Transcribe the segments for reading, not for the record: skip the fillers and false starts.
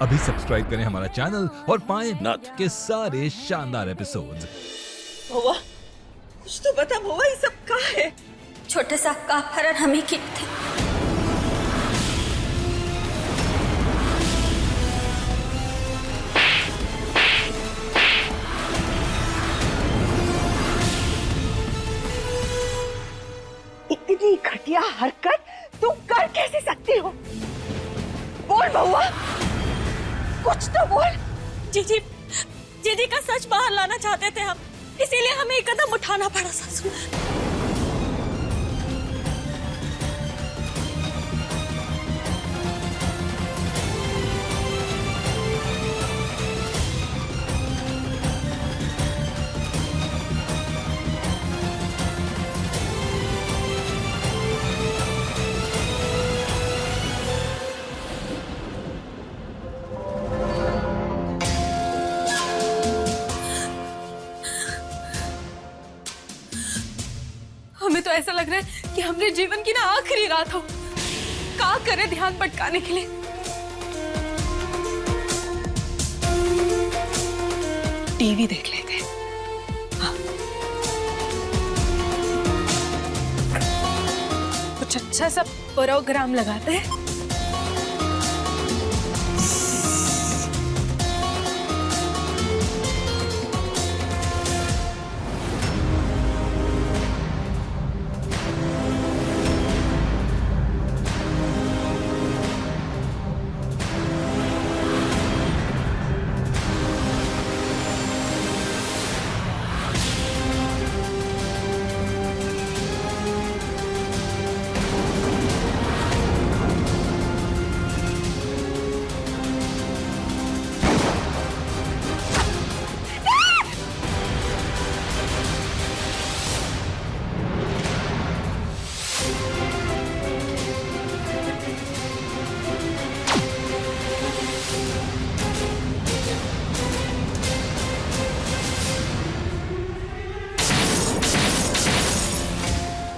अभी सब्सक्राइब करें हमारा चैनल और पाएं नाथ के सारे शानदार एपिसोड्स। भौवा, कुछ तो बता भौवा, ये सब क्या है? छोटे सा का अपहरण हमें की थे। इतनी घटिया हरकत तुम कर कैसे सकती हो? बोल भौवा, कुछ तो बोल। जीजी का सच बाहर लाना चाहते थे हम, इसीलिए हमें एक कदम उठाना पड़ा सासू। हमें तो ऐसा लग रहा है कि हमने जीवन की ना आखिरी रात हो। क्या करे ध्यान भटकाने के लिए? टीवी देख लेते हैं। हाँ। कुछ अच्छा सा प्रोग्राम लगाते हैं।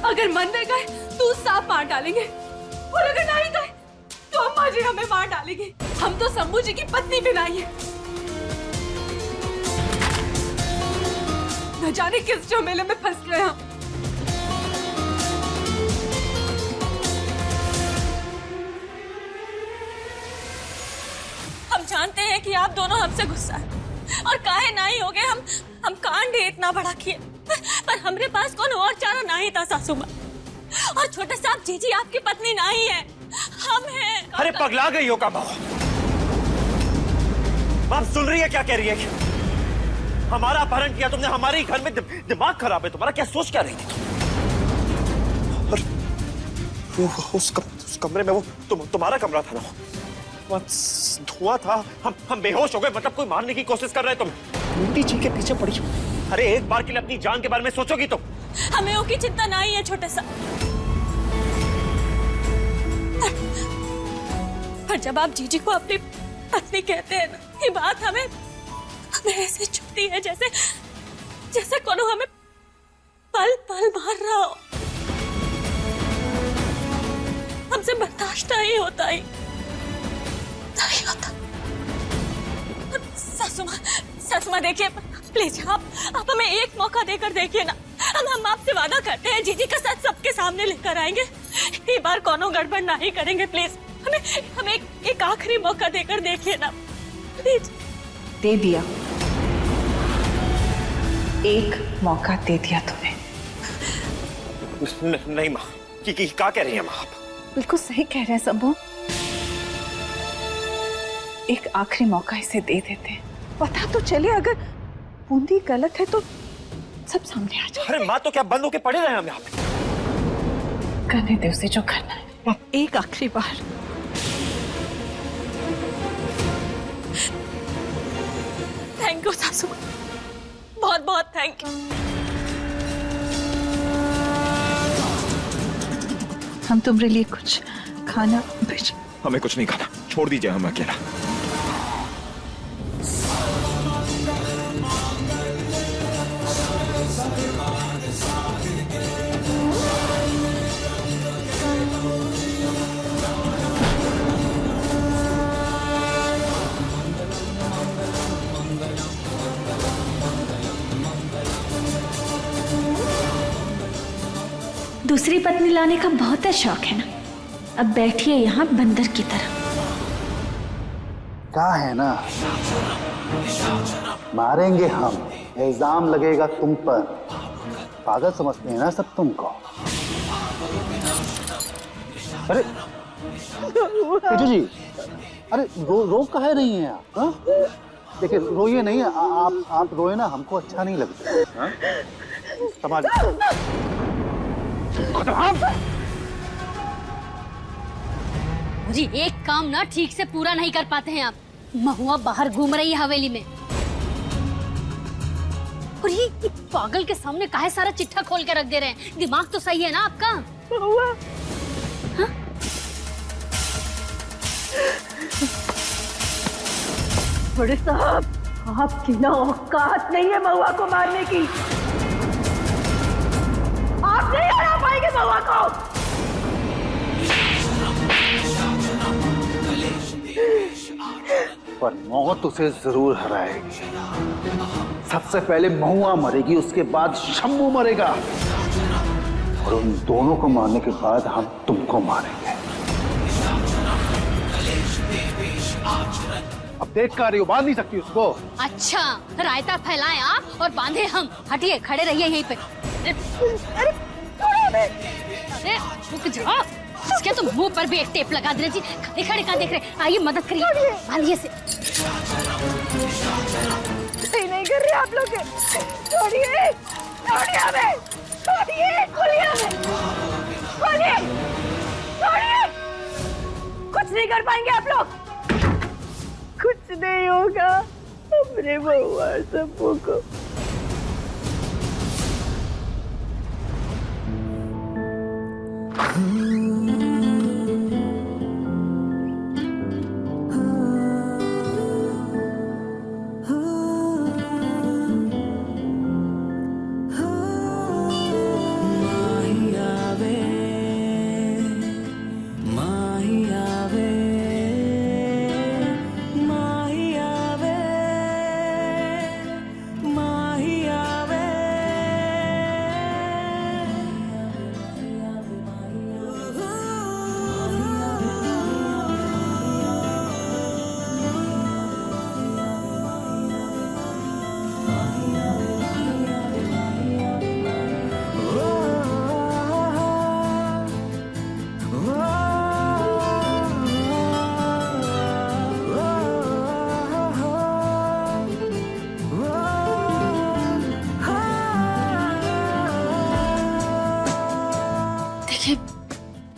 अगर मन में गए तो सांप मार डालेंगे, और अगर नहीं गए तो अम्मा जी हमें मार डालेंगे। हम तो शंभू जी की पत्नी भी नहीं है। न जाने किस झमेले में फंस गए हम। हम जानते हैं कि आप दोनों हमसे गुस्सा है और काहे नहीं हो गए। हम कांड ही इतना बड़ा किए, पर हमरे पास कौन और चारा नहीं था सासू माँ। और छोटे साहब जीजी आपकी पत्नी नहीं है, हम हैं। अरे पगला गई हो का बाबा? आप सुन रही है क्या कह रही है? हमारा अपहरण किया तुमने, हमारे ही घर में दिमाग खराब है तुम्हारा। क्या सोच क्या रही थी? और उस कमरे में वो तुम्हारा कमरा था ना, धुआं था। हम बेहोश हो गए। मतलब कोई मारने की कोशिश कर रहे तुम मुंडी जी के पीछे पड़ी हो। अरे एक बार के लिए अपनी जान के बारे में सोचोगी तो? हमें उसकी चिंता नहीं है छोटे सा, पर जब आप जीजी को अपनी पत्नी कहते हैं ना, ये बात हमें ऐसे चुभती है जैसे कोनो हमें पल पल मार रहा हो। हमसे बर्दाश्त नहीं होता ही नहीं होता। सासू माँ देखिए प्लीज, आप हमें एक मौका देकर देखिए ना। हम आपसे वादा करते हैं जीजी का साथ सबके सामने लेकर आएंगे। ये बार कोनो गड़बड़ नहीं करेंगे प्लीज। हमें एक आखिरी मौका देकर देखिए ना प्लीज। दे दिया, एक मौका दे दिया तुम्हें। नहीं माँ, क्या कह रही है माँ आप? बिल्कुल सही कह रहे हैं शंभू। एक आखिरी मौका इसे दे देते, पता तो चले। अगर बूंदी गलत है तो सब सामने आ जाए। अरे माँ, तो क्या बंद होके पड़े रहे हम यहाँ पे? करने दे उसे जो करना है। एक आखिरी बार। थैंक यू सासू, बहुत बहुत थैंक यू। हम तुम्हारे लिए कुछ खाना भेज। हमें कुछ नहीं खाना, छोड़ दीजिए हम अकेला। दूसरी पत्नी लाने का बहुत शौक है ना। अब बैठिए यहाँ बंदर की तरह। क्या है ना, मारेंगे हम, इल्जाम लगेगा तुम पर। पागल समझते हैं ना सब तुमको। अरे तेजू जी, अरे रो कहे नहीं है आप? हाँ? देखिए रोइए नहीं, आप रोए ना, हमको अच्छा नहीं लगता। हाँ? जी एक काम ना ठीक से पूरा नहीं कर पाते हैं आप। महुआ बाहर घूम रही है हवेली में, और ये पागल के सामने काहे सारा चिट्ठा खोल के रख दे रहे हैं। दिमाग तो सही है ना आपका? महुआ हाँ? बड़े साहब, आपकी ना औकात नहीं है महुआ को मारने की। आप नहीं हरा पाएंगे महुआ को। पर मौत उसे जरूर हराएगी। सबसे पहले महुआ मरेगी, उसके बाद शंभू मरेगा, और उन दोनों को मारने के बाद हम तुमको मारेंगे। अब देख कर रही हो, बांध नहीं सकती उसको। अच्छा, रायता फैलाएं आप और बांधे हम। हटिए, खड़े रहिए यहीं पे। अरे रुक जाओ, इसके तो मुंह पर भी एक टेप लगा दे जी। खड़े खड़े कहाँ देख रहे? आइए मदद करिए, बांधिए से। सही नहीं कर रहे आप लोग। छोड़िए, छोड़िए हमें, छोड़िए, खोलिए हमें, खोलिए, छोड़िए। कुछ नहीं कर पाएंगे आप लोग। कुछ नहीं होगा अपने महुआ शंभू को।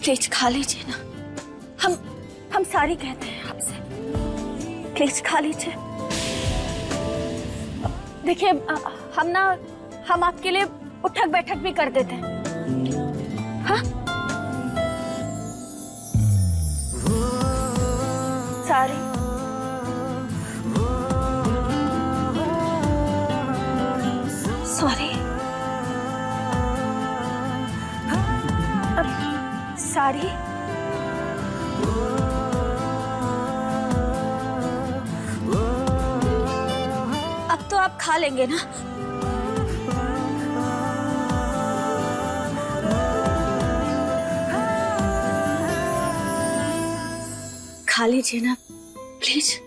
प्लीज खा लीजिए ना। हम सारी कहते हैं आपसे, प्लीज खा लीजिए। देखिए हम आपके लिए उठक बैठक भी कर देते हैं। हाँ? सारी सॉरी, सारी अब तो आप खा लेंगे ना? खा लीजिए ना प्लीज।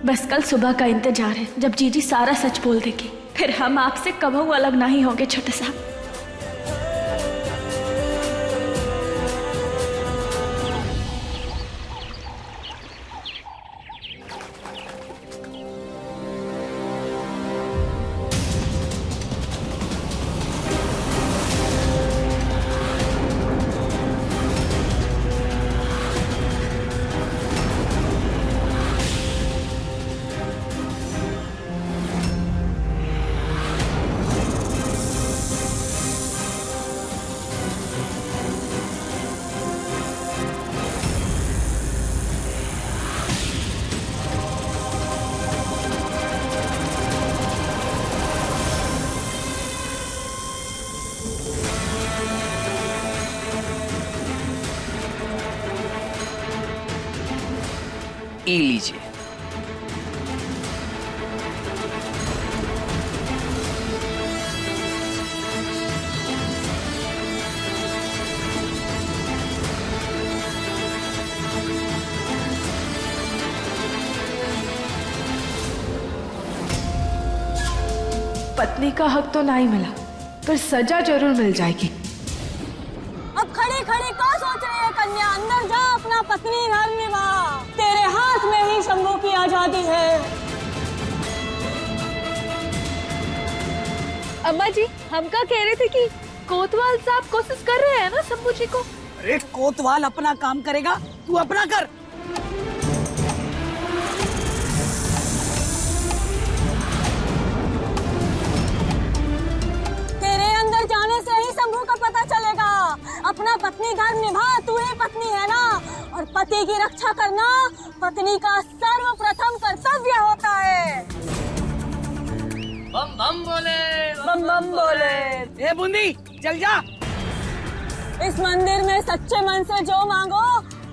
बस कल सुबह का इंतजार है, जब जीजी सारा सच बोल देगी, फिर हम आपसे कभी अलग नहीं होंगे छोटे साहब। ई लीजिए। पत्नी का हक तो नहीं मिला, पर सजा जरूर मिल जाएगी। अब खड़ी खड़ी क्या सोच रही है कन्या? अंदर जा, अपना पत्नी घर निभा। तेरे हाथ में ही शंभू की आजादी है। अम्मा जी, हम क्या कह रहे थे कि कोतवाल साहब कोशिश कर रहे हैं ना शंभू जी को। अरे कोतवाल अपना काम करेगा, तू अपना कर। जाने से ही शंभू का पता चलेगा। अपना पत्नी धर्म निभा, तू ही पत्नी है ना, और पति की रक्षा करना पत्नी का सर्वप्रथम कर्तव्य होता है। बम बम बोले, बम बम बोले। ए बूंदी, चल जा। इस मंदिर में सच्चे मन से जो मांगो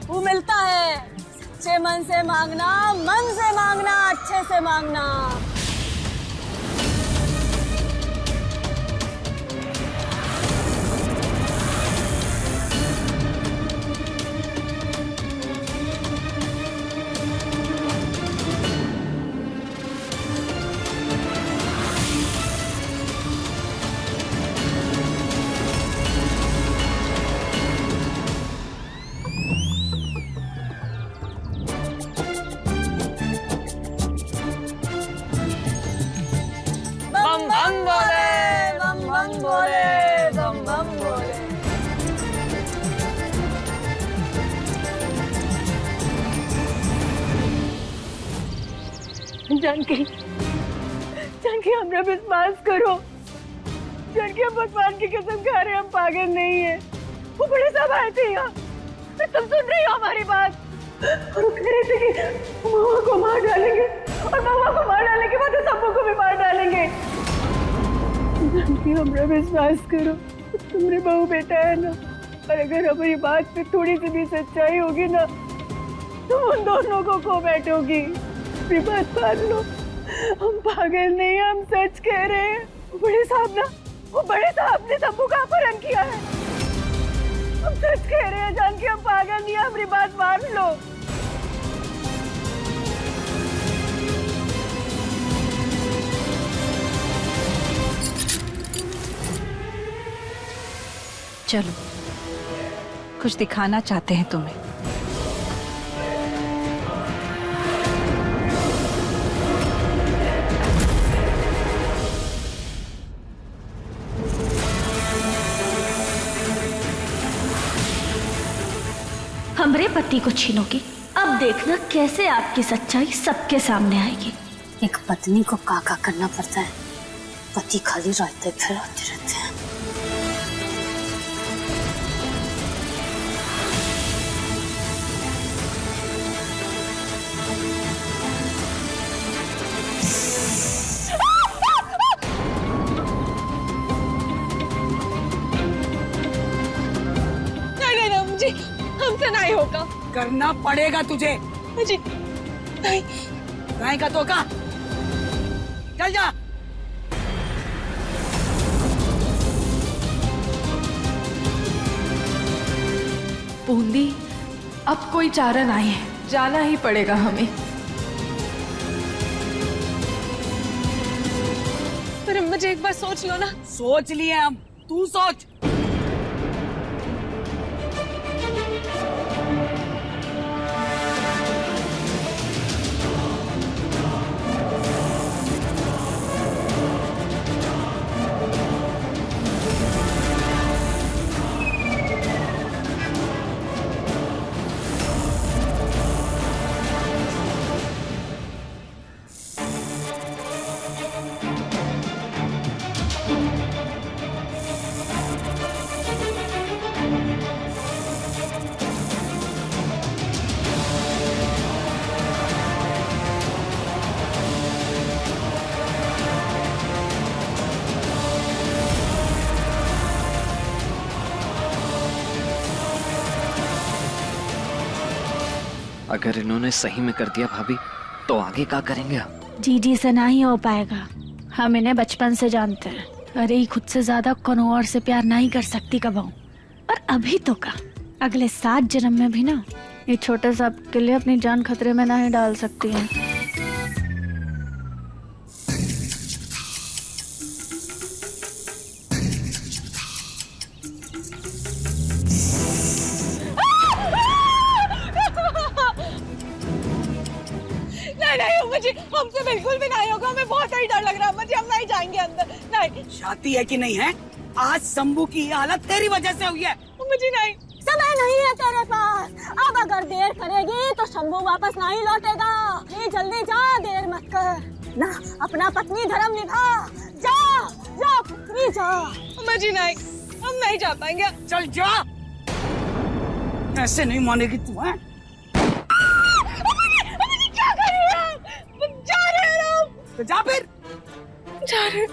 वो मिलता है। सच्चे मन से मांगना, मन से मांगना, अच्छे से मांगना। जानकी, जानकी हमरा विश्वास करो। जानकी, हम भगवान की कसम खा रहे हैं, हम पागल नहीं है। वो बड़े साहब आए थे यहाँ, तुम सुन रही हो हमारी बात? और वो कह रहे थे कि महुआ को मार डालेंगे, और महुआ को मार डालने के बाद शंभू को भी मार डालेंगे। जानकी, हमरा विश्वास करो, तुम्हारे बहू बेटा है ना, और अगर हमारी बात पे थोड़ी सी भी सच्चाई होगी ना, तुम उन दोनों को खो बैठोगी। भी बात मान लो, हम पागल नहीं, हम सच कह रहे हैं। वो बड़े साहब ने शंभू का अपहरण किया है। हम सच कह रहे हैं जानकी, हम पागल नहीं, हमारी बात मान लो। चलो, कुछ दिखाना चाहते हैं तुम्हें। हमरे पति को छीनोगी, अब देखना कैसे आपकी सच्चाई सबके सामने आएगी। एक पत्नी को काका करना पड़ता है, पति खाली रहते फिर आते रहते हैं। हमसे नहीं होगा। करना पड़ेगा तुझे। जी नहीं। गाय का तो का, चल जा। बूंदी, अब कोई चारा नहीं है, जाना ही पड़ेगा हमें। पर मुझे एक बार सोच लो ना। सोच लिए हम, तू सोच। अगर इन्होंने सही में कर दिया भाभी, तो आगे क्या करेंगे हम? जीजी से ना ही हो पाएगा। हम इन्हें बचपन से जानते हैं। अरे ये खुद से ज्यादा कोनो और से प्यार नहीं कर सकती कबहू। और अभी तो का अगले 7 जन्म में भी ना ये छोटे सा के लिए अपनी जान खतरे में नहीं डाल सकती है। नहीं अम्मा जी, हमसे बिल्कुल भी नहीं होगा। हमें बहुत ही डर लग रहा है अम्मा जी। हम नहीं जाएंगे अंदर। नहीं। शादी है कि नहीं है? आज शंभू की ये हालत तेरी वजह से हुई है। अम्मा जी नहीं। समय नहीं है तेरे पास। अब अगर देर करेगी तो शंभू वापस नहीं लौटेगा। ये जल्दी जा, देर मत कर ना। अपना पत्नी धर्म निभा। जा जा पुत्री जा। अम्मा जी नहीं, हम नहीं जा पाएंगे। चल जा। ऐसे नहीं मानेगी तू है? क्या कर रही है? जा रहे हैं हम। तो जा फिर। जा रहे।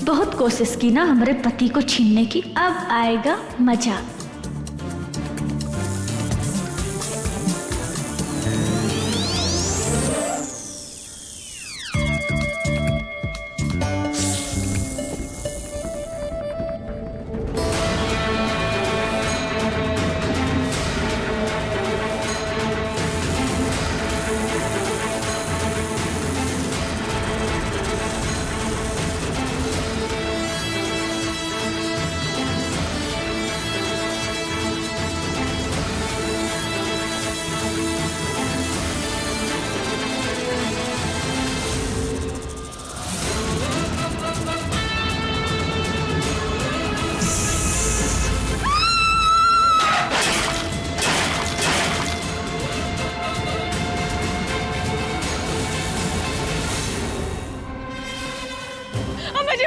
बहुत कोशिश की ना हमारे पति को छीनने की, अब आएगा मजा।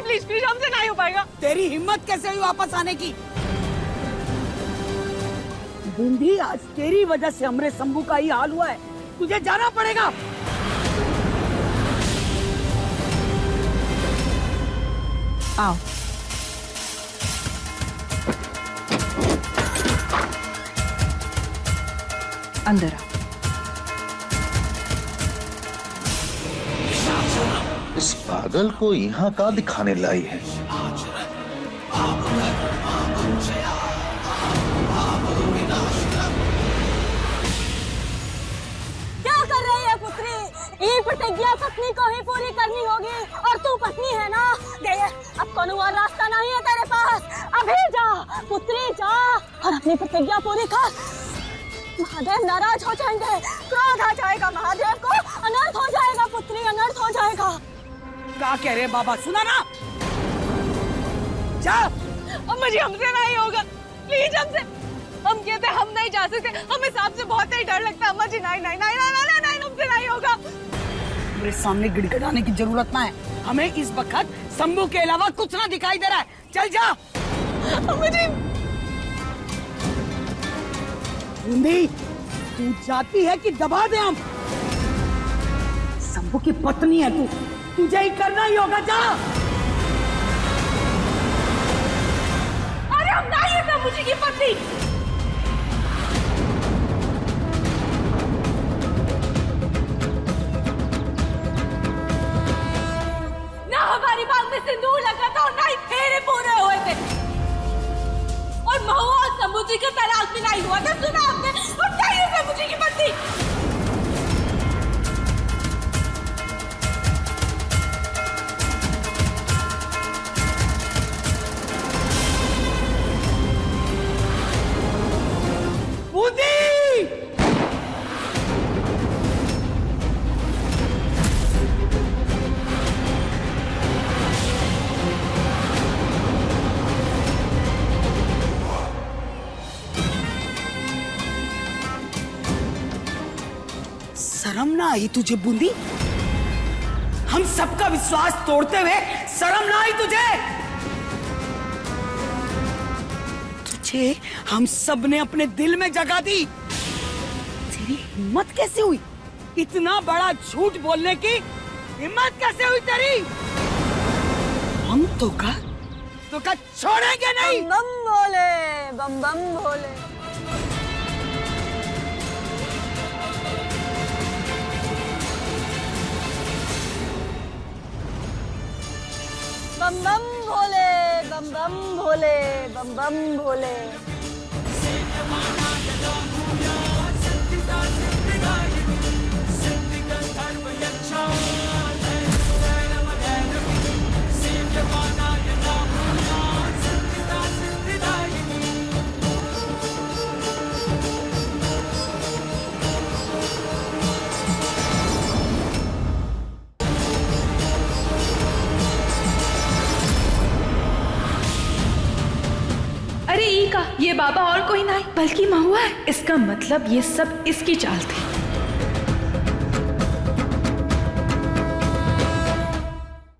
प्लीज प्लीज, हमसे नहीं हो पाएगा। तेरी हिम्मत कैसे हुई वापस आने की? बूंदी, आज तेरी वजह से हमरे शंभू का ही हाल हुआ है। तुझे जाना पड़ेगा। आओ। अंदर आओ। इस पागल को यहाँ का दिखाने लाई है? क्या कर रही है पुत्री? ये प्रतिज्ञा पत्नी को ही पूरी करनी होगी, और तू पत्नी है ना। देख, अब कौन और रास्ता नहीं है तेरे पास। अभी जा पुत्री, जा और अपनी प्रतिज्ञा पूरी कर। महादेव नाराज हो जाएंगे, क्रोध आ जाएगा महादेव को, अनर्थ हो जाएगा पुत्री, अनर्थ हो जाएगा। क्या कह रहे बाबा, सुना ना? जा। अम्मा जी, हमसे नहीं होगा, प्लीज हमसे। हम कहते हम नहीं जा सकते, हमें सांप से बहुत ही डर लगता है। अम्मा जी नहीं नहीं नहीं नहीं नहीं, हमसे नहीं होगा। मेरे सामने गिड़गिड़ाने की जरूरत ना है। हमें इस वक्त शंभू के अलावा कुछ ना दिखाई दे रहा है। चल जा। अम्मा जी। बूंदी, तू जाती है कि दबा दे हम? शंभू की पत्नी है तू, तुझे ही करना ही होगा। जा। अरे हम नहीं है शंभू जी की पत्नी। ना हमारी बात में सिंदूर लगा था और ना ही फेरे पूरे हुए थे, और महुआ और शंभू जी का तलाक भी नहीं हुआ था। सुना आपने? और नहीं है शंभू जी की पत्नी। शर्म ना आई तुझे बूंदी? हम सबका विश्वास तोड़ते हुए शर्म ना आई तुझे? तुझे हम सब ने अपने दिल में जगह दी। तेरी हिम्मत कैसे हुई? इतना बड़ा झूठ बोलने की हिम्मत कैसे हुई तेरी? हम तो का छोड़ेंगे नहीं। बम भोले, बम बम भोले। बम बम भोले, बम बम भोले, बम बम भोले। अरे ई का ये बाबा और कोई नहीं बल्कि महुआ है। इसका मतलब ये सब इसकी चाल थी।